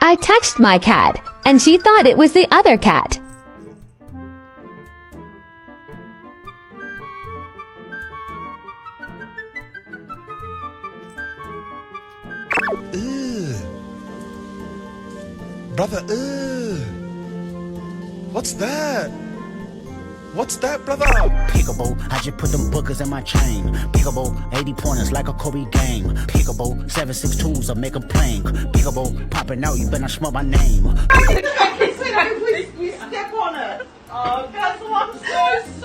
I touched my cat, and she thought it was the other cat. Brother, what's that? What's that, brother? Pickable, I just put them bookers in my chain. Pickable, 80 pointers like a Kobe game. Pickable, 7.62s, I make them plain. Pickable, popping out, you better smell my name. We step on it. Oh, that's what I'm so